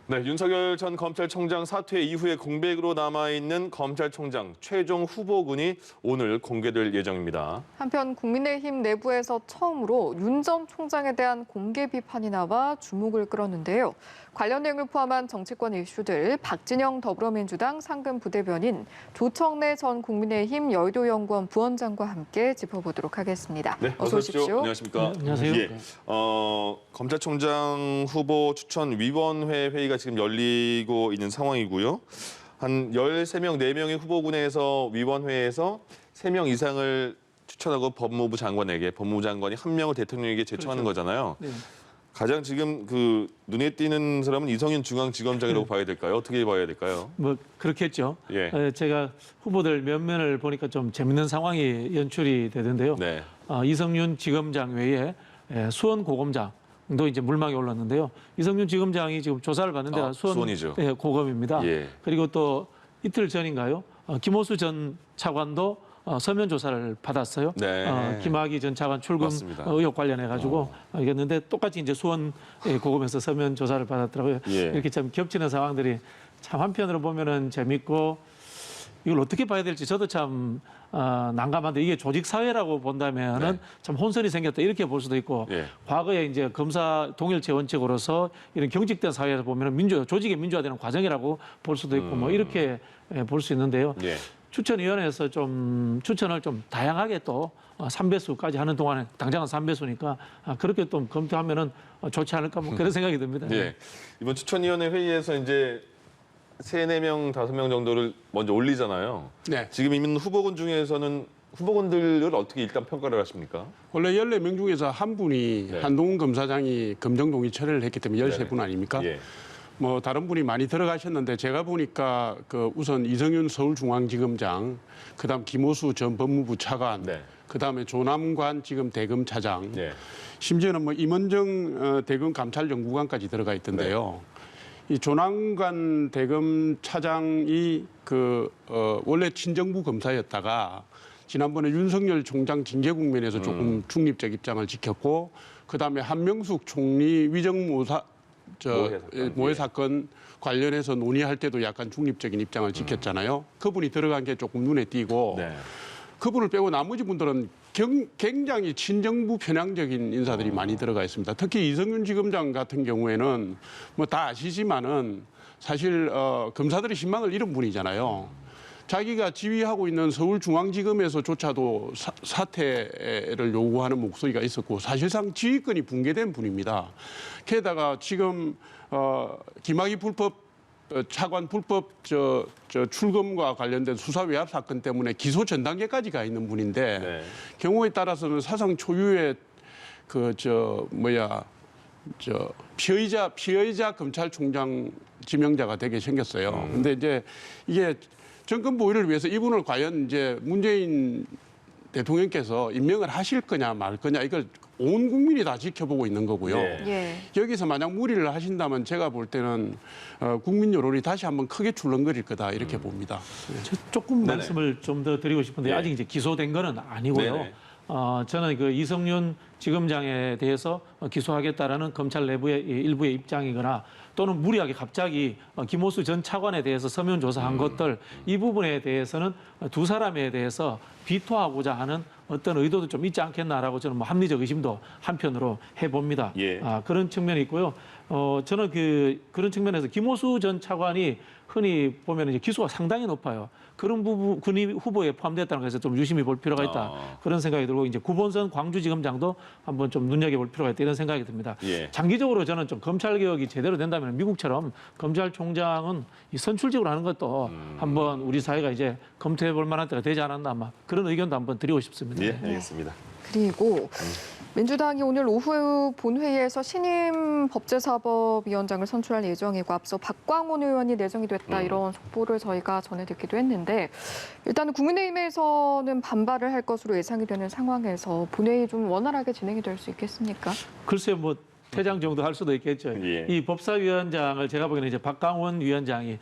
네, 윤석열 전 검찰총장 사퇴 이후에 공백으로 남아있는 검찰총장 최종 후보군이 오늘 공개될 예정입니다. 한편 국민의힘 내부에서 처음으로 윤 전 총장에 대한 공개 비판이 나와 주목을 끌었는데요. 관련 내용을 포함한 정치권 이슈들 박진영 더불어민주당 상근 부대변인, 조청래 전 국민의힘 여의도연구원 부원장과 함께 짚어보도록 하겠습니다. 네, 어서 오십시오. 안녕하십니까? 네, 안녕하세요. 예, 검찰총장 후보 추천 위원회 회의가 지금 열리고 있는 상황이고요. 한 13명, 4명의 후보군에서 위원회에서 3명 이상을 추천하고 법무부 장관에게, 법무부 장관이 1명을 대통령에게 제청하는 거잖아요. 네. 가장 지금 그 눈에 띄는 사람은 이성윤 중앙지검장이라고 봐야 될까요? 어떻게 봐야 될까요? 뭐 그렇겠죠. 예. 제가 후보들 몇 면을 보니까 좀 재밌는 상황이 연출이 되던데요. 네. 이성윤 지검장 외에 수원 고검장도 이제 물망에 올랐는데요. 이성윤 지검장이 지금 조사를 받는 데가 수원이죠. 고검입니다. 예. 그리고 또 이틀 전인가요? 김호수 전 차관도 서면 조사를 받았어요. 네. 김학의 전 차관 출금 맞습니다. 의혹 관련해 가지고 알겠는데 똑같이 이제 수원 고검에서 서면 조사를 받았더라고요. 예. 이렇게 참 겹치는 상황들이 참 한편으로 보면은 재밌고 이걸 어떻게 봐야 될지 저도 참 난감한데 이게 조직 사회라고 본다면은 네. 참 혼선이 생겼다 이렇게 볼 수도 있고 예. 과거에 이제 검사 동일체 원칙으로서 이런 경직된 사회에서 보면은 조직이 민주화되는 과정이라고 볼 수도 있고 뭐 이렇게 볼 수 있는데요. 예. 추천위원회에서 좀 추천을 좀 다양하게 또 3배수까지 하는 동안에 당장은 3배수니까 그렇게 또 검토하면은 좋지 않을까 뭐 그런 생각이 듭니다. 예. 이번 추천위원회 회의에서 이제 3, 4명, 5명 정도를 먼저 올리잖아요. 네. 지금 있는 후보군 중에서는 후보군들을 어떻게 일단 평가를 하십니까? 원래 14명 중에서 한 분이 네. 한동훈 검사장이 검정동의 철회를 했기 때문에 13분 아닙니까? 예. 뭐 다른 분이 많이 들어가셨는데 제가 보니까 그 우선 이성윤 서울중앙지검장, 그다음 김호수 전 법무부 차관, 네. 그다음에 조남관 지금 대검차장, 예. 심지어는 뭐 임원정 대검 감찰연구관까지 들어가 있던데요. 이 조남관 대검차장이 원래 친정부 검사였다가 지난번에 윤석열 총장 징계 국면에서 조금 중립적 입장을 지켰고, 그다음에 한명숙 총리 위정모사 모해 사건 관련해서 논의할 때도 약간 중립적인 입장을 지켰잖아요. 그분이 들어간 게 조금 눈에 띄고 네. 그분을 빼고 나머지 분들은 굉장히 친정부 편향적인 인사들이 많이 들어가 있습니다. 특히 이성윤 지검장 같은 경우에는 뭐 다 아시지만은 사실 검사들의 신망을 잃은 분이잖아요. 자기가 지휘하고 있는 서울중앙지검에서조차도 사퇴를 요구하는 목소리가 있었고 사실상 지휘권이 붕괴된 분입니다. 게다가 지금 김학의 불법 차관 불법 출금과 관련된 수사 외압 사건 때문에 기소 전 단계까지 가 있는 분인데 네. 경우에 경우에 따라서는 사상 초유의 피의자 검찰총장 지명자가 되게 생겼어요. 근데 이제 이게 정권 보위를 위해서 이분을 과연 이제 문재인 대통령께서 임명을 하실 거냐 말 거냐 이걸 온 국민이 다 지켜보고 있는 거고요. 예. 예. 여기서 만약 무리를 하신다면 제가 볼 때는 국민 여론이 다시 한번 크게 출렁거릴 거다 이렇게 봅니다. 저 조금 네네. 말씀을 좀 더 드리고 싶은데 예. 아직 이제 기소된 거는 아니고요. 네네. 저는 그 이성윤 지검장에 대해서 기소하겠다라는 검찰 내부의 일부의 입장이거나 또는 무리하게 갑자기 김호수 전 차관에 대해서 서면 조사한 것들 이 부분에 대해서는 두 사람에 대해서 비토하고자 하는 어떤 의도도 좀 있지 않겠나라고 저는 뭐 합리적 의심도 한편으로 해봅니다. 예. 그런 측면이 있고요. 저는 그런 측면에서 김호수 전 차관이 흔히 보면 이제 기수가 상당히 높아요. 그런 부분 군이 후보에 포함됐다는 것에서 좀 유심히 볼 필요가 있다. 그런 생각이 들고 이제 구본선 광주지검장도 한번 좀 눈여겨볼 필요가 있다 이런 생각이 듭니다. 예. 장기적으로 저는 좀 검찰 개혁이 제대로 된다면 미국처럼 검찰총장은 이 선출직으로 하는 것도 한번 우리 사회가 이제 검토해볼 만한 때가 되지 않았나 아마 그런 의견도 한번 드리고 싶습니다. 예, 알겠습니다. 그리고 민주당이 오늘 오후 본회의에서 신임 법제사법위원장을 선출할 예정이고 앞서 박광온 의원이 내정이 됐다 이런 속보를 저희가 전해 듣기도 했는데 일단은 국민의힘에서는 반발을 할 것으로 예상이 되는 상황에서 본회의 좀 원활하게 진행이 될 수 있겠습니까? 글쎄요, 뭐 퇴장 정도 할 수도 있겠죠. 예. 이 법사위원장을 제가 보기에는 이제 박강원 위원장이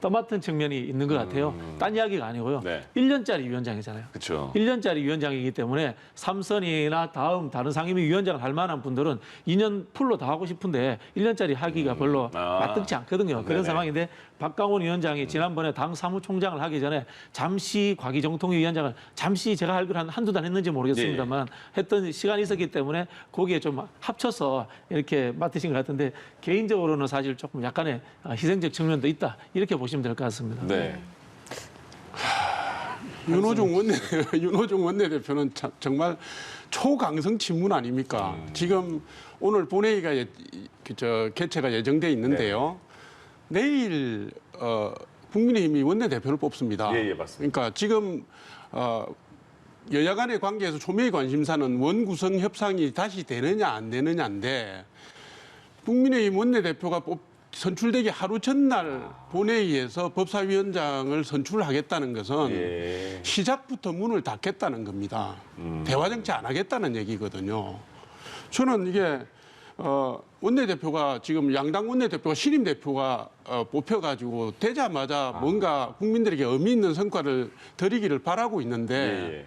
떠맡은 측면이 있는 것 같아요. 딴 이야기가 아니고요. 네. 1년짜리 위원장이잖아요. 그렇죠. 1년짜리 위원장이기 때문에 삼선이나 다른 상임위 위원장을 할 만한 분들은 2년 풀로 다 하고 싶은데 1년짜리 하기가 별로 맞득지 않거든요. 그런 네네. 상황인데 박강원 위원장이 지난번에 당 사무총장을 하기 전에 잠시 과기정통위원장을 잠시 제가 알기로 한두 달 했는지 모르겠습니다만 했던 시간이 있었기 때문에 거기에 좀 합쳐서 이렇게 맡으신 것 같은데 개인적으로는 사실 조금 약간의 희생적 측면도 있다. 이렇게 보시면 될 것 같습니다. 네. 윤호중 원내대표는 정말 초강성 친문 아닙니까? 지금 오늘 본회의가 개최가 예정돼 있는데요. 내일 국민의힘이 원내대표를 뽑습니다. 예, 맞습니다. 그러니까 지금 여야 간의 관계에서 초미의 관심사는 원구성 협상이 다시 되느냐 안 되느냐인데 국민의힘 원내대표가 선출되기 하루 전날 본회의에서 법사위원장을 선출하겠다는 것은 시작부터 문을 닫겠다는 겁니다. 대화 정치 안 하겠다는 얘기거든요. 저는 이게 원내대표가 지금 양당 원내대표가 신임 대표가 뽑혀가지고 되자마자 뭔가 국민들에게 의미 있는 성과를 드리기를 바라고 있는데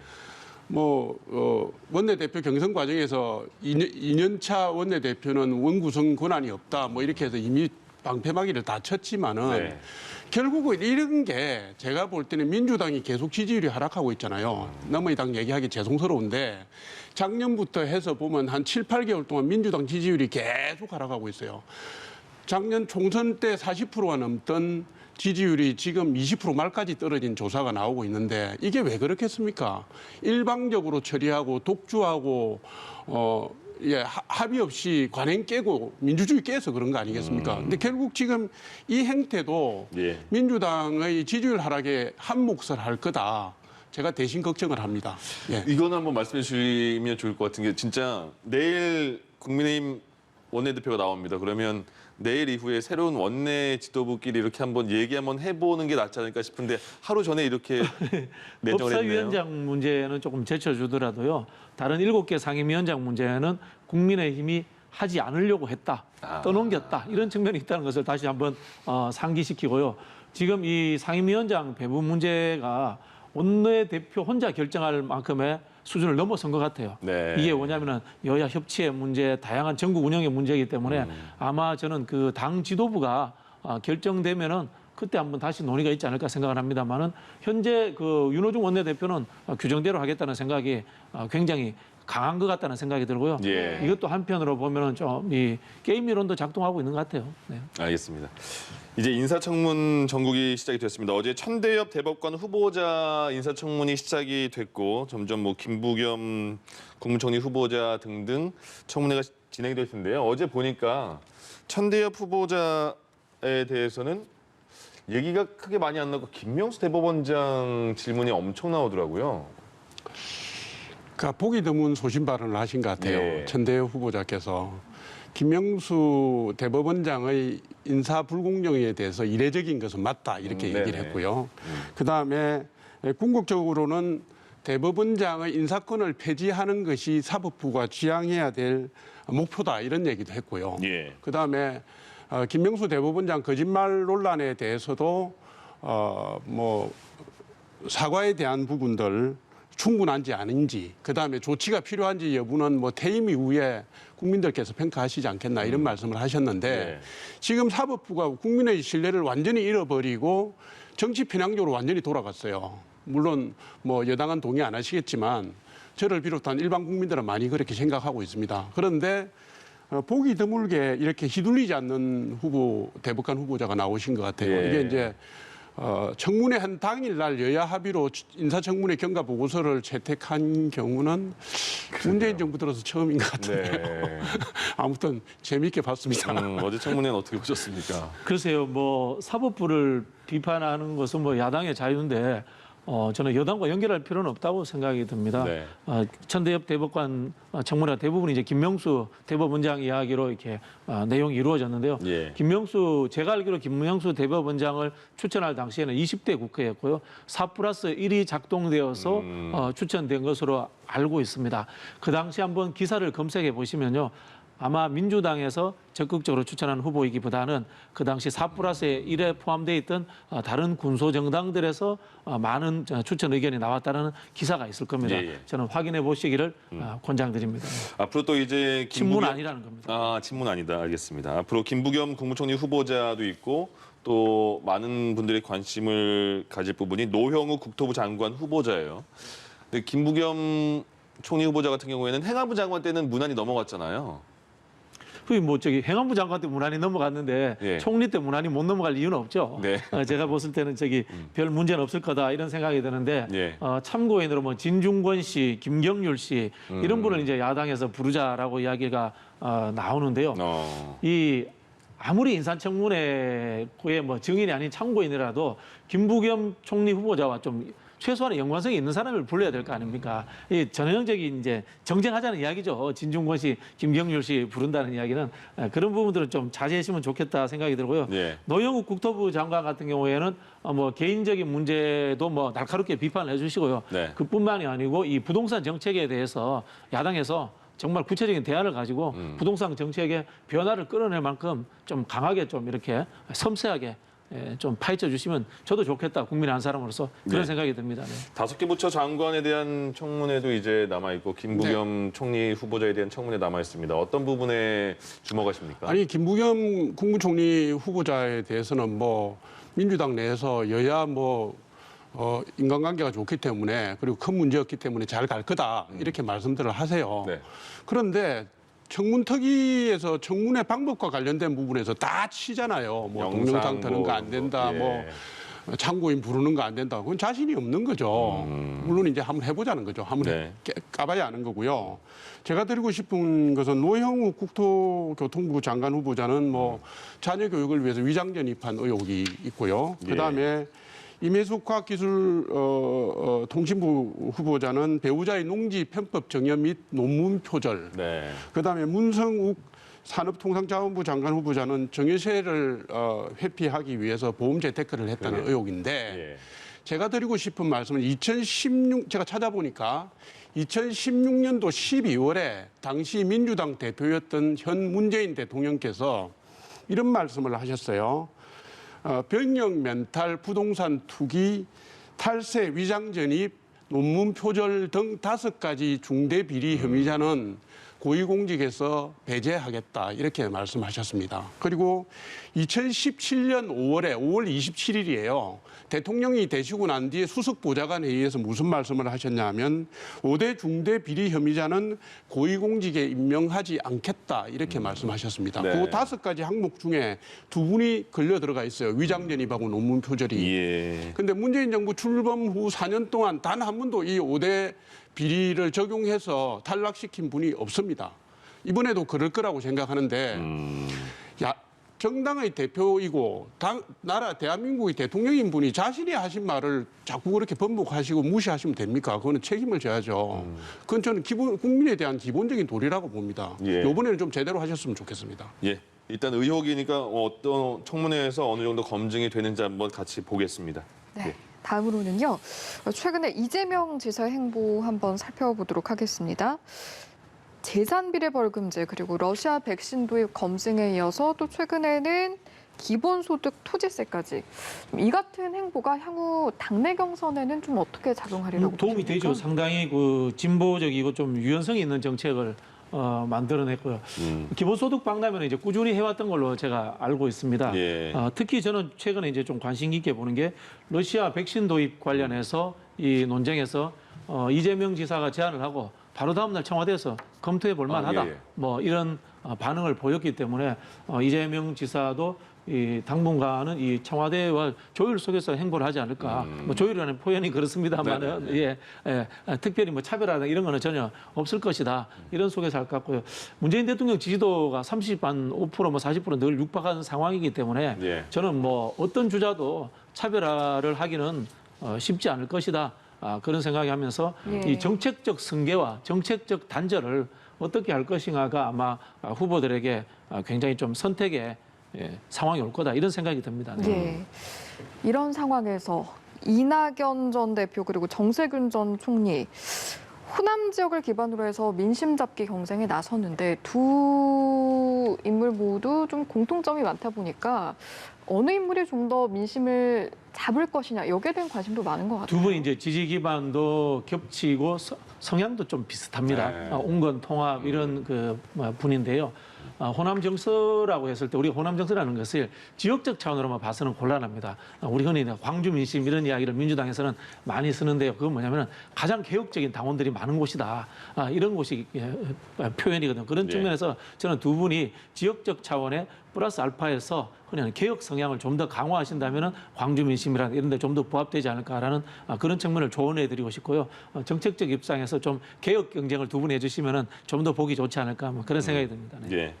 원내대표 경선 과정에서 2년차 원내대표는 원구성 권한이 없다 뭐 이렇게 해서 이미 방패막이를 다 쳤지만은 결국은 이런 게 제가 볼 때는 민주당이 계속 지지율이 하락하고 있잖아요. 너무 이 당 얘기하기 죄송스러운데 작년부터 해서 보면 한 7, 8개월 동안 민주당 지지율이 계속 하락하고 있어요. 작년 총선 때 40%가 넘던 지지율이 지금 20% 말까지 떨어진 조사가 나오고 있는데 이게 왜 그렇겠습니까? 일방적으로 처리하고 독주하고 합의 없이 관행 깨고 민주주의 깨서 그런 거 아니겠습니까? 근데 결국 지금 이 행태도 민주당의 지지율 하락에 한 몫을 할 거다. 제가 대신 걱정을 합니다. 이거는 한번 말씀해 주시면 좋을 것 같은 게 진짜 내일 국민의힘 원내대표가 나옵니다. 그러면 내일 이후에 새로운 원내 지도부끼리 이렇게 한번 얘기 한번 해보는 게 낫지 않을까 싶은데 하루 전에 이렇게 내정을 했네요. 법사위원장 문제는 조금 제쳐주더라도요. 다른 7개 상임위원장 문제는 국민의힘이 하지 않으려고 했다. 떠넘겼다. 이런 측면이 있다는 것을 다시 한번 상기시키고요. 지금 이 상임위원장 배분 문제가 원내대표 혼자 결정할 만큼의 수준을 넘어선 것 같아요. 이게 뭐냐면은 여야 협치의 문제, 다양한 전국 운영의 문제이기 때문에 아마 저는 그 당 지도부가 결정되면은 그때 한번 다시 논의가 있지 않을까 생각을 합니다만은 현재 그 윤호중 원내대표는 규정대로 하겠다는 생각이 굉장히 강한 것 같다는 생각이 들고요. 이것도 한편으로 보면은 좀 이 게임 이론도 작동하고 있는 것 같아요. 네. 알겠습니다. 이제 인사청문 전국이 시작이 됐습니다. 어제 천대엽 대법관 후보자 인사청문이 시작이 됐고 점점 김부겸 국무총리 후보자 등등 청문회가 진행될 텐데요. 어제 보니까 천대엽 후보자에 대해서는 얘기가 크게 많이 안 나고 김명수 대법원장 질문이 엄청 나오더라고요. 그러니까 보기 드문 소신 발언을 하신 것 같아요. 천대엽 후보자께서. 김명수 대법원장의 인사 불공정에 대해서 이례적인 것은 맞다 이렇게 얘기를 했고요. 그다음에 궁극적으로는 대법원장의 인사권을 폐지하는 것이 사법부가 지향해야 될 목표다 이런 얘기도 했고요. 그다음에 김명수 대법원장 거짓말 논란에 대해서도 사과에 대한 부분들 충분한지 아닌지, 그다음에 조치가 필요한지 여부는 퇴임 이후에 국민들께서 평가하시지 않겠나 이런 말씀을 하셨는데 지금 사법부가 국민의 신뢰를 완전히 잃어버리고 정치 편향적으로 완전히 돌아갔어요. 물론 여당은 동의 안 하시겠지만 저를 비롯한 일반 국민들은 많이 그렇게 생각하고 있습니다. 그런데 보기 드물게 이렇게 휘둘리지 않는 대법관 후보자가 나오신 것 같아요. 이게 이제 청문회 한 당일날 여야 합의로 인사청문회 경과 보고서를 채택한 경우는 문재인 정부 들어서 처음인 것 같은데요. 아무튼 재미있게 봤습니다. 어제 청문회는 어떻게 보셨습니까? 글쎄요, 사법부를 비판하는 것은 야당의 자유인데 저는 여당과 연결할 필요는 없다고 생각이 듭니다. 천대엽 대법관 청문회가 대부분 이제 김명수 대법원장 이야기로 이렇게 내용이 이루어졌는데요. 제가 알기로 김명수 대법원장을 추천할 당시에는 20대 국회였고요. 4+1이 작동되어서 추천된 것으로 알고 있습니다. 그 당시 한번 기사를 검색해 보시면요. 아마 민주당에서 적극적으로 추천한 후보이기보다는 그 당시 4+1에 포함되어 있던 다른 군소 정당들에서 많은 추천 의견이 나왔다는 기사가 있을 겁니다. 예, 예. 저는 확인해 보시기를 권장드립니다. 앞으로 또 이제 친문 아니라는 겁니다. 아, 친문 아니다. 알겠습니다. 앞으로 김부겸 국무총리 후보자도 있고 또 많은 분들이 관심을 가질 부분이 노형욱 국토부 장관 후보자예요. 근데 김부겸 총리 후보자 같은 경우에는 행안부 장관 때는 무난히 넘어갔잖아요. 행안부 장관 때 무난히 넘어갔는데 예. 총리 때 무난히 못 넘어갈 이유는 없죠. 네. 제가 봤을 때는 별 문제는 없을 거다 이런 생각이 드는데 예. 참고인으로 뭐 진중권 씨, 김경률 씨 이런 분을 이제 야당에서 부르자라고 이야기가 나오는데요. 이 아무리 인사청문회의 뭐 증인이 아닌 참고인이라도 김부겸 총리 후보자와 좀 최소한의 연관성이 있는 사람을 불러야 될 거 아닙니까? 이 전형적인 이제 정쟁하자는 이야기죠. 진중권 씨, 김경률 씨 부른다는 이야기는 그런 부분들은 좀 자제했으면 좋겠다 생각이 들고요. 예. 노영욱 국토부 장관 같은 경우에는 뭐 개인적인 문제도 뭐 날카롭게 비판을 해주시고요. 네. 그뿐만이 아니고 이 부동산 정책에 대해서 야당에서 정말 구체적인 대안을 가지고 부동산 정책의 변화를 끌어낼 만큼 좀 강하게 좀 이렇게 섬세하게 좀 파헤쳐 주시면 저도 좋겠다. 국민의 한 사람으로서 그런 네. 생각이 듭니다. 네. 5개 부처 장관에 대한 청문회도 이제 남아 있고 김부겸 총리 후보자에 대한 청문회 남아 있습니다. 어떤 부분에 주목하십니까? 아니 김부겸 국무총리 후보자에 대해서는 뭐 민주당 내에서 여야 인간관계가 좋기 때문에 그리고 큰 문제였기 때문에 잘 갈 거다 이렇게 말씀들을 하세요. 네. 그런데 청문특위에서 청문회 방법과 관련된 부분에서 다 치잖아요. 뭐 동영상 드는 거 안 된다, 예. 뭐 참고인 부르는 거 안 된다. 그건 자신이 없는 거죠. 물론 이제 한번 해보자는 거죠. 한번 네. 까봐야 아는 거고요. 제가 드리고 싶은 것은 노형욱 국토교통부 장관 후보자는 뭐 자녀 교육을 위해서 위장 전입한 의혹이 있고요. 예. 그다음에 임혜숙 과학기술 통신부 후보자는 배우자의 농지 편법 정여 및 논문 표절. 네. 그다음에 문성욱 산업통상자원부 장관 후보자는 정여세를 회피하기 위해서 보험 재테크를 했다는 네. 의혹인데 예. 제가 드리고 싶은 말씀은 제가 찾아보니까 2016년도 12월에 당시 민주당 대표였던 현 문재인 대통령께서 이런 말씀을 하셨어요. 병역 멘탈, 부동산 투기, 탈세, 위장 전입, 논문 표절 등 5가지 중대 비리 혐의자는 고위공직에서 배제하겠다 이렇게 말씀하셨습니다. 그리고 2017년 5월 27일이에요. 대통령이 되시고 난 뒤에 수석보좌관 회의에서 무슨 말씀을 하셨냐면 5대 중대 비리 혐의자는 고위공직에 임명하지 않겠다 이렇게 말씀하셨습니다. 네. 그 5가지 항목 중에 2분이 걸려 들어가 있어요. 위장 전입하고 논문 표절이. 예. 근데 문재인 정부 출범 후 4년 동안 단 한 번도 이 5대 비리를 적용해서 탈락시킨 분이 없습니다. 이번에도 그럴 거라고 생각하는데 정당의 대표이고 나라 대한민국의 대통령인 분이 자신이 하신 말을 자꾸 그렇게 번복하시고 무시하시면 됩니까? 그거는 책임을 져야죠. 그건 저는 국민에 대한 기본적인 도리라고 봅니다. 예. 이번에는 좀 제대로 하셨으면 좋겠습니다. 예. 일단 의혹이니까 어떤 청문회에서 어느 정도 검증이 되는지 한번 같이 보겠습니다. 네. 예. 다음으로는요. 최근에 이재명 지사의 행보 한번 살펴보도록 하겠습니다. 재산 비례 벌금제 그리고 러시아 백신 도입 검증에 이어서 또 최근에는 기본소득 토지세까지 이 같은 행보가 향후 당내 경선에는 좀 어떻게 작용하리라고 도움이 보십니까? 되죠. 상당히 진보적이고 좀 유연성이 있는 정책을 만들어냈고요. 기본소득 박람회는 이제 꾸준히 해왔던 걸로 제가 알고 있습니다. 예. 특히 저는 최근에 이제 좀 관심 깊게 보는 게 러시아 백신 도입 관련해서 이 논쟁에서 이재명 지사가 제안을 하고 바로 다음 날 청와대에서 검토해 볼 만하다. 예, 예. 뭐 이런 반응을 보였기 때문에 이재명 지사도 이 당분간은 이 청와대와 조율 속에서 행보를 하지 않을까. 뭐 조율이라는 표현이 그렇습니다만은 예, 특별히 뭐 차별화나 이런 거는 전혀 없을 것이다. 이런 속에서 할 것 같고요. 문재인 대통령 지지도가 30한 5% 뭐 40% 늘 육박한 상황이기 때문에 예. 저는 뭐 어떤 주자도 차별화를 하기는 쉽지 않을 것이다. 그런 생각이 하면서 예. 이 정책적 승계와 정책적 단절을 어떻게 할 것인가가 아마 후보들에게 굉장히 좀 선택의 상황이 올 거다 이런 생각이 듭니다. 네. 예. 이런 상황에서 이낙연 전 대표 그리고 정세균 전 총리 호남 지역을 기반으로 해서 민심 잡기 경쟁에 나섰는데 두 인물 모두 좀 공통점이 많다 보니까 어느 인물이 좀 더 민심을 잡을 것이냐 여기에 대한 관심도 많은 것 같아요. 두 분이 이제 지지 기반도 겹치고 성향도 좀 비슷합니다. 네. 온건 통합 이런 분인데요. 호남 정서라고 했을 때 우리가 호남 정서라는 것을 지역적 차원으로만 봐서는 곤란합니다. 우리 흔히 광주 민심 이런 이야기를 민주당에서는 많이 쓰는데요. 그건 뭐냐면 가장 개혁적인 당원들이 많은 곳이다. 이런 곳이 표현이거든요. 그런 예. 측면에서 저는 두 분이 지역적 차원의 플러스 알파에서 그냥 개혁 성향을 좀 더 강화하신다면 광주 민심이나 이런 데 좀 더 부합되지 않을까라는 그런 측면을 조언해 드리고 싶고요. 정책적 입장에서 좀 개혁 경쟁을 두 분 해주시면 좀 더 보기 좋지 않을까 그런 생각이 듭니다. 네. 예.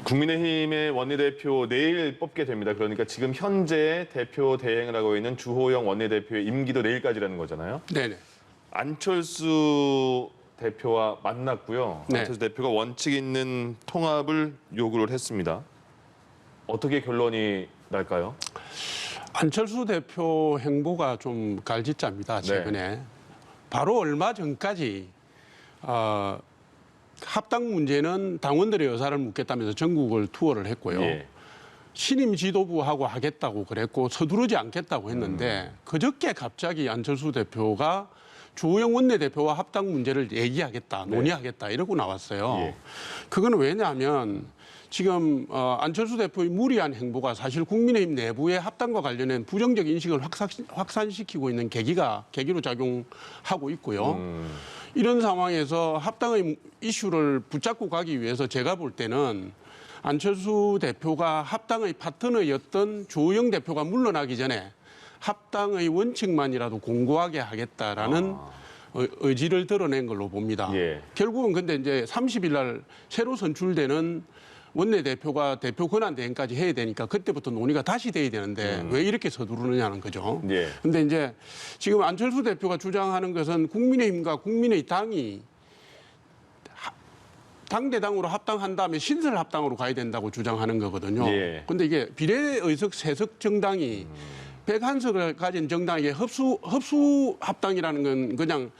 국민의힘의 원내대표 내일 뽑게 됩니다. 그러니까 지금 현재 대표 대행을 하고 있는 주호영 원내대표의 임기도 내일까지라는 거잖아요. 네네. 안철수 대표와 만났고요. 네. 안철수 대표가 원칙 있는 통합을 요구를 했습니다. 어떻게 결론이 날까요? 안철수 대표 행보가 좀 갈짓잡니다. 최근에. 바로 얼마 전까지 합당 문제는 당원들의 의사를 묻겠다면서 전국을 투어를 했고요. 예. 신임 지도부하고 하겠다고 그랬고 서두르지 않겠다고 했는데 그저께 갑자기 안철수 대표가 주호영 원내대표와 합당 문제를 얘기하겠다, 논의하겠다 이러고 나왔어요. 예. 그건 왜냐하면 지금 안철수 대표의 무리한 행보가 사실 국민의힘 내부의 합당과 관련된 부정적 인식을 확산시키고 있는 계기로 작용하고 있고요. 이런 상황에서 합당의 이슈를 붙잡고 가기 위해서 제가 볼 때는 안철수 대표가 합당의 파트너였던 주호영 대표가 물러나기 전에 합당의 원칙만이라도 공고하게 하겠다라는 의지를 드러낸 걸로 봅니다. 예. 결국은 근데 이제 30일 날 새로 선출되는 원내대표가 대표 권한 대행까지 해야 되니까 그때부터 논의가 다시 돼야 되는데 왜 이렇게 서두르느냐는 거죠. 예. 근데 이제 지금 안철수 대표가 주장하는 것은 국민의힘과 국민의당이 당대당으로 합당한 다음에 신설 합당으로 가야 된다고 주장하는 거거든요. 예. 근데 이게 비례의석 세석 정당이 101석을 가진 정당에게 흡수 합당이라는 건 그냥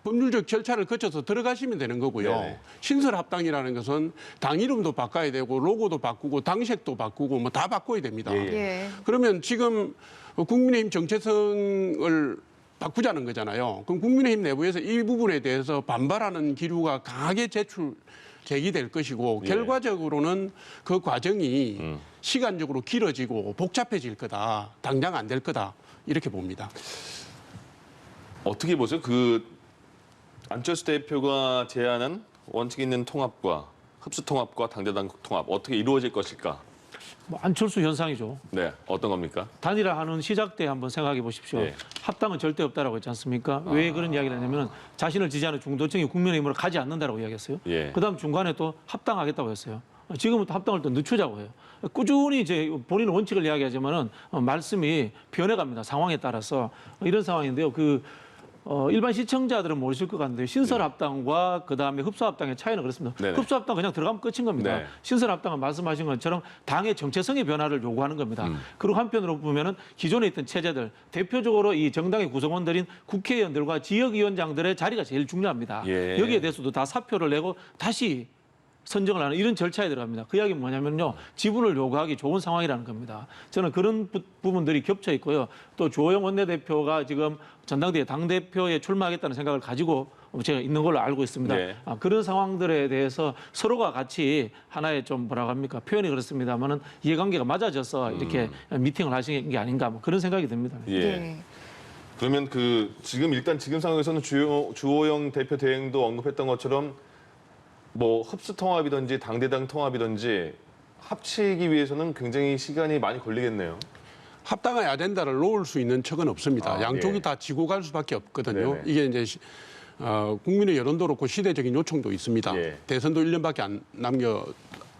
법률적 절차를 거쳐서 들어가시면 되는 거고요. 네네. 신설 합당이라는 것은 당 이름도 바꿔야 되고 로고도 바꾸고 당색도 바꾸고 뭐 다 바꿔야 됩니다. 예. 예. 그러면 지금 국민의힘 정체성을 바꾸자는 거잖아요. 그럼 국민의힘 내부에서 이 부분에 대해서 반발하는 기류가 강하게 제기될 것이고 예. 결과적으로는 그 과정이 시간적으로 길어지고 복잡해질 거다. 당장 안 될 거다. 이렇게 봅니다. 어떻게 보세요? 안철수 대표가 제안한 원칙 있는 통합과 흡수 통합과 당대당 통합 어떻게 이루어질 것일까? 안철수 현상이죠. 네, 어떤 겁니까? 단일화하는 시작 때 한번 생각해 보십시오. 예. 합당은 절대 없다라고 했지 않습니까? 왜 그런 이야기를 하냐면 자신을 지지하는 중도층이 국민의힘으로 가지 않는다라고 이야기했어요. 예. 그다음 중간에 또 합당하겠다고 했어요. 지금은 또 합당을 또 늦추자고 해요. 꾸준히 이제 본인은 원칙을 이야기하지만은 말씀이 변해갑니다. 상황에 따라서 이런 상황인데요. 일반 시청자들은 모르실 것 같은데 신설합당과 그다음에 흡수합당의 차이는 그렇습니다. 네네. 흡수합당 그냥 들어가면 끝인 겁니다. 네. 신설합당은 말씀하신 것처럼 당의 정체성의 변화를 요구하는 겁니다. 그리고 한편으로 보면은 기존에 있던 체제들 대표적으로 이 정당의 구성원들인 국회의원들과 지역위원장들의 자리가 제일 중요합니다. 예. 여기에 대해서도 다 사표를 내고 다시 선정을 하는 이런 절차에 들어갑니다. 그 이야기는 뭐냐면요. 지분을 요구하기 좋은 상황이라는 겁니다. 저는 그런 부분들이 겹쳐 있고요. 또 주호영 원내대표가 지금 전당대회 당대표에 출마하겠다는 생각을 가지고 제가 있는 걸로 알고 있습니다. 네. 그런 상황들에 대해서 서로가 같이 하나의 좀 뭐라고 합니까? 표현이 그렇습니다만은 이해관계가 맞아져서 이렇게 미팅을 하신 게 아닌가 그런 생각이 듭니다. 예. 예. 그러면 지금 상황에서는 주호영 대표 대행도 언급했던 것처럼 뭐 흡수 통합이든지 당대당 통합이든지 합치기 위해서는 굉장히 시간이 많이 걸리겠네요. 합당의 아젠다를 놓을 수 있는 척은 없습니다. 양쪽이 예. 다 지고 갈 수밖에 없거든요. 네네. 이게 이제 국민의 여론도 그렇고 시대적인 요청도 있습니다. 예. 대선도 1년밖에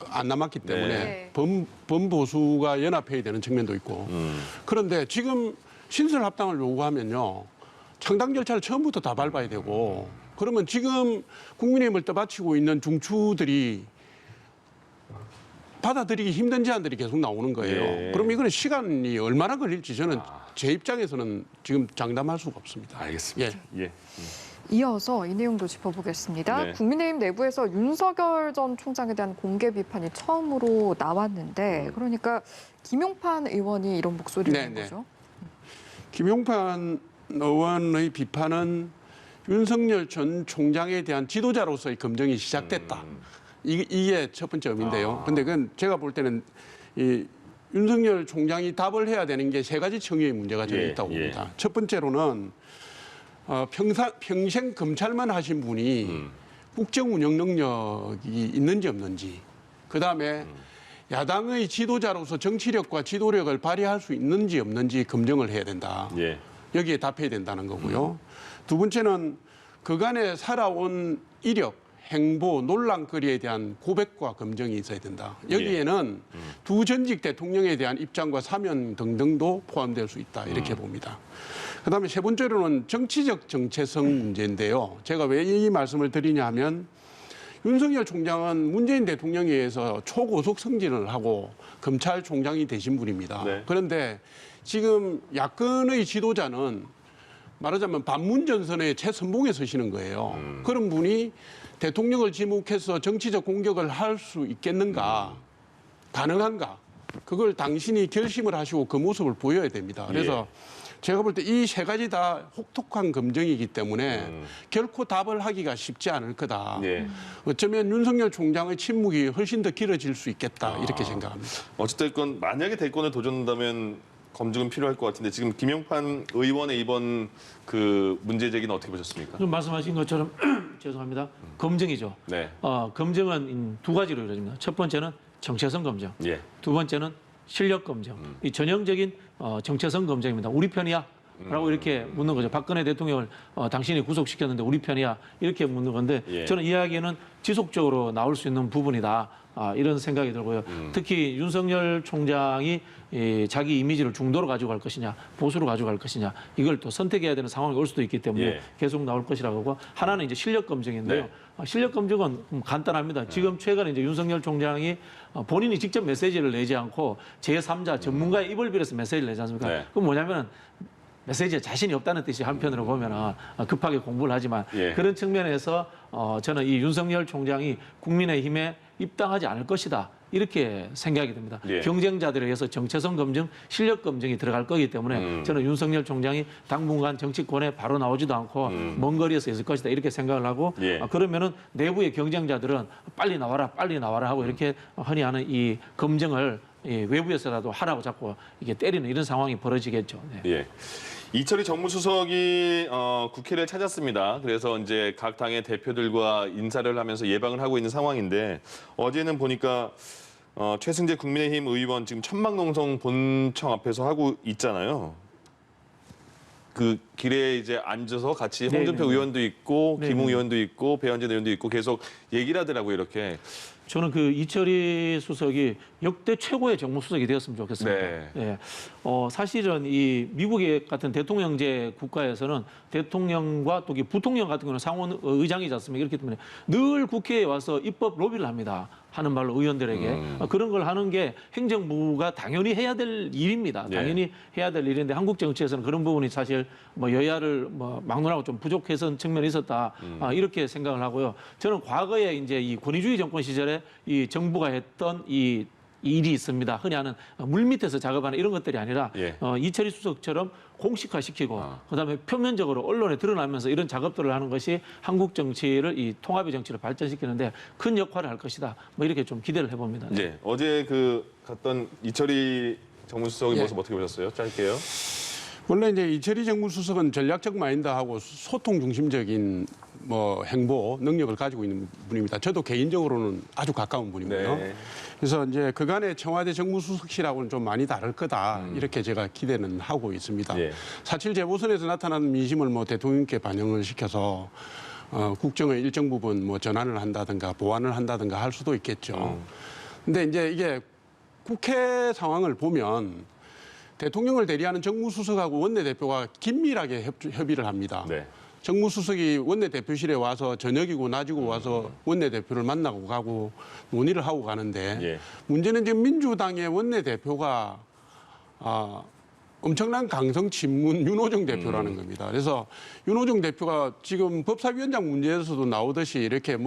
안 남았기 때문에 네. 범보수가 연합해야 되는 측면도 있고. 그런데 지금 신설 합당을 요구하면요. 창당 절차를 처음부터 다 밟아야 되고 그러면 지금 국민의힘을 떠받치고 있는 중추들이 받아들이기 힘든 제안들이 계속 나오는 거예요. 예. 그럼 이거는 시간이 얼마나 걸릴지 저는 제 입장에서는 지금 장담할 수가 없습니다. 알겠습니다. 예. 이어서 이 내용도 짚어보겠습니다. 네. 국민의힘 내부에서 윤석열 전 총장에 대한 공개 비판이 처음으로 나왔는데 그러니까 김용판 의원이 이런 목소리를 낸 네, 네. 거죠. 김용판 의원의 비판은 윤석열 전 총장에 대한 지도자로서의 검증이 시작됐다. 이게 첫 번째 의미인데요. 근데 그건 제가 볼 때는 이 윤석열 총장이 답을 해야 되는 게 세 가지 청유의 문제가 저는 예, 있다고 예. 봅니다. 첫 번째로는 평생 검찰만 하신 분이 국정 운영 능력이 있는지 없는지, 그다음에 야당의 지도자로서 정치력과 지도력을 발휘할 수 있는지 없는지 검증을 해야 된다. 예. 여기에 답해야 된다는 거고요. 두 번째는 그간에 살아온 이력, 행보, 논란거리에 대한 고백과 검증이 있어야 된다. 여기에는 두 전직 대통령에 대한 입장과 사면 등등도 포함될 수 있다. 이렇게 봅니다. 그다음에 세 번째로는 정치적 정체성 문제인데요. 제가 왜 이 말씀을 드리냐 하면 윤석열 총장은 문재인 대통령에 의해서 초고속 승진을 하고 검찰총장이 되신 분입니다. 네. 그런데 지금 야권의 지도자는 말하자면 반문전선의 최선봉에 서시는 거예요. 그런 분이 대통령을 지목해서 정치적 공격을 할 수 있겠는가? 가능한가? 그걸 당신이 결심을 하시고 그 모습을 보여야 됩니다. 그래서 제가 볼 때 이 세 가지 다 혹독한 검증이기 때문에 결코 답을 하기가 쉽지 않을 거다. 예. 어쩌면 윤석열 총장의 침묵이 훨씬 더 길어질 수 있겠다. 이렇게 생각합니다. 어쨌든 만약에 대권에 도전한다면 검증은 필요할 것 같은데 지금 김용판 의원의 이번 그 문제 제기는 어떻게 보셨습니까? 좀 말씀하신 것처럼 죄송합니다. 검증이죠. 네. 검증은 두 가지로 이루어집니다. 첫 번째는 정체성 검증, 예. 두 번째는 실력 검증. 이 전형적인 정체성 검증입니다. 우리 편이야? 라고 이렇게 묻는 거죠. 박근혜 대통령을 당신이 구속시켰는데 우리 편이야? 이렇게 묻는 건데 예. 저는 이야기는 지속적으로 나올 수 있는 부분이다. 이런 생각이 들고요. 특히 윤석열 총장이 자기 이미지를 중도로 가지고 갈 것이냐, 보수로 가지고 갈 것이냐, 이걸 또 선택해야 되는 상황이 올 수도 있기 때문에 예. 계속 나올 것이라고 하고 하나는 이제 실력 검증인데요. 네. 실력 검증은 간단합니다. 지금 최근에 이제 윤석열 총장이 본인이 직접 메시지를 내지 않고 제3자 전문가의 입을 빌어서 메시지를 내지 않습니까? 네. 그건 뭐냐면은 메시지에 자신이 없다는 뜻이 한편으로 보면은 급하게 공부를 하지만 예. 그런 측면에서 저는 이 윤석열 총장이 국민의힘에 입당하지 않을 것이다. 이렇게 생각이 듭니다. 예. 경쟁자들에 의해서 정체성 검증, 실력 검증이 들어갈 거기 때문에 저는 윤석열 총장이 당분간 정치권에 바로 나오지도 않고 먼 거리에서 있을 것이다. 이렇게 생각을 하고 예. 그러면은 내부의 경쟁자들은 빨리 나와라 하고 이렇게 흔히 하는 이 검증을 외부에서라도 하라고 자꾸 이게 때리는 이런 상황이 벌어지겠죠. 네. 예. 이철희 정무수석이 국회를 찾았습니다. 그래서 이제 각 당의 대표들과 인사를 하면서 예방을 하고 있는 상황인데 어제는 보니까 최승재 국민의힘 의원 지금 천막농성 본청 앞에서 하고 있잖아요. 그 길에 이제 앉아서 같이 홍준표 네네네. 의원도 있고 네네. 김웅 의원도 있고 배현진 의원도 있고 계속 얘기를 하더라고요. 이렇게. 저는 그 이철희 수석이 역대 최고의 정무수석이 되었으면 좋겠습니다. 네. 예. 사실은 이 미국의 같은 대통령제 국가에서는 대통령과 또 부통령 같은 경우는 상원 의장이지 않습니까? 그렇기 때문에 늘 국회에 와서 입법 로비를 합니다. 하는 말로 의원들에게 그런 걸 하는 게 행정부가 당연히 해야 될 일입니다. 네. 당연히 해야 될 일인데 한국 정치에서는 그런 부분이 사실 뭐 여야를 막론하고 좀 부족해서 측면이 있었다 이렇게 생각을 하고요. 저는 과거에 이제 이 권위주의 정권 시절에 이 정부가 했던 이 일이 있습니다. 흔히 하는 물밑에서 작업하는 이런 것들이 아니라 예. 이철희 수석처럼 공식화시키고 그다음에 표면적으로 언론에 드러나면서 이런 작업들을 하는 것이 한국 정치를 이 통합의 정치를 발전시키는데 큰 역할을 할 것이다. 뭐 이렇게 좀 기대를 해봅니다. 네. 어제 그 갔던 이철희 정무수석의 예. 모습 어떻게 보셨어요? 짧게요. 원래 이제 이철희 정무수석은 전략적 마인드하고 소통 중심적인 행보 능력을 가지고 있는 분입니다. 저도 개인적으로는 아주 가까운 분이고요. 네. 그래서 이제 그간의 청와대 정무수석실하고는 좀 많이 다를 거다 이렇게 제가 기대는 하고 있습니다. 예. 4.7 재보선에서 나타난 민심을 대통령께 반영을 시켜서 국정의 일정 부분 전환을 한다든가 보완을 한다든가 할 수도 있겠죠. 근데 이제 이게 국회 상황을 보면 대통령을 대리하는 정무수석하고 원내대표가 긴밀하게 협의를 합니다. 네. 정무수석이 원내대표실에 와서 저녁이고 낮이고 와서 원내대표를 만나고 가고 논의를 하고 가는데 예. 문제는 지금 민주당의 원내대표가 엄청난 강성 친문 윤호중 대표라는 겁니다. 그래서 윤호중 대표가 지금 법사위원장 문제에서도 나오듯이 이렇게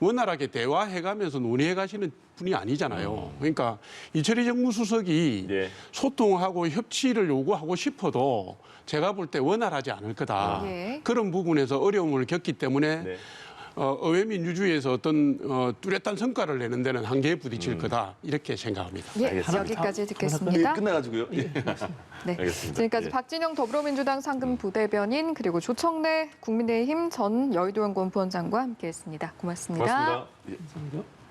원활하게 대화해가면서 논의해 가시는 분이 아니잖아요. 그러니까 이철희 정무수석이 예. 소통하고 협치를 요구하고 싶어도 제가 볼 때 원활하지 않을 거다. 예. 그런 부분에서 어려움을 겪기 때문에 네. 의회 민주주의에서 어떤 뚜렷한 성과를 내는 데는 한계에 부딪힐 거다. 이렇게 생각합니다. 예, 알겠습니다. 여기까지 예, 듣겠습니다. 끝나가지고요. 예. 네, 알겠습니다. 지금까지 예. 박진영 더불어민주당 상금 부대변인 그리고 조청래 국민의힘 전 여의도연구원 부원장과 함께했습니다. 고맙습니다. 고맙습니다. 예. 감사합니다.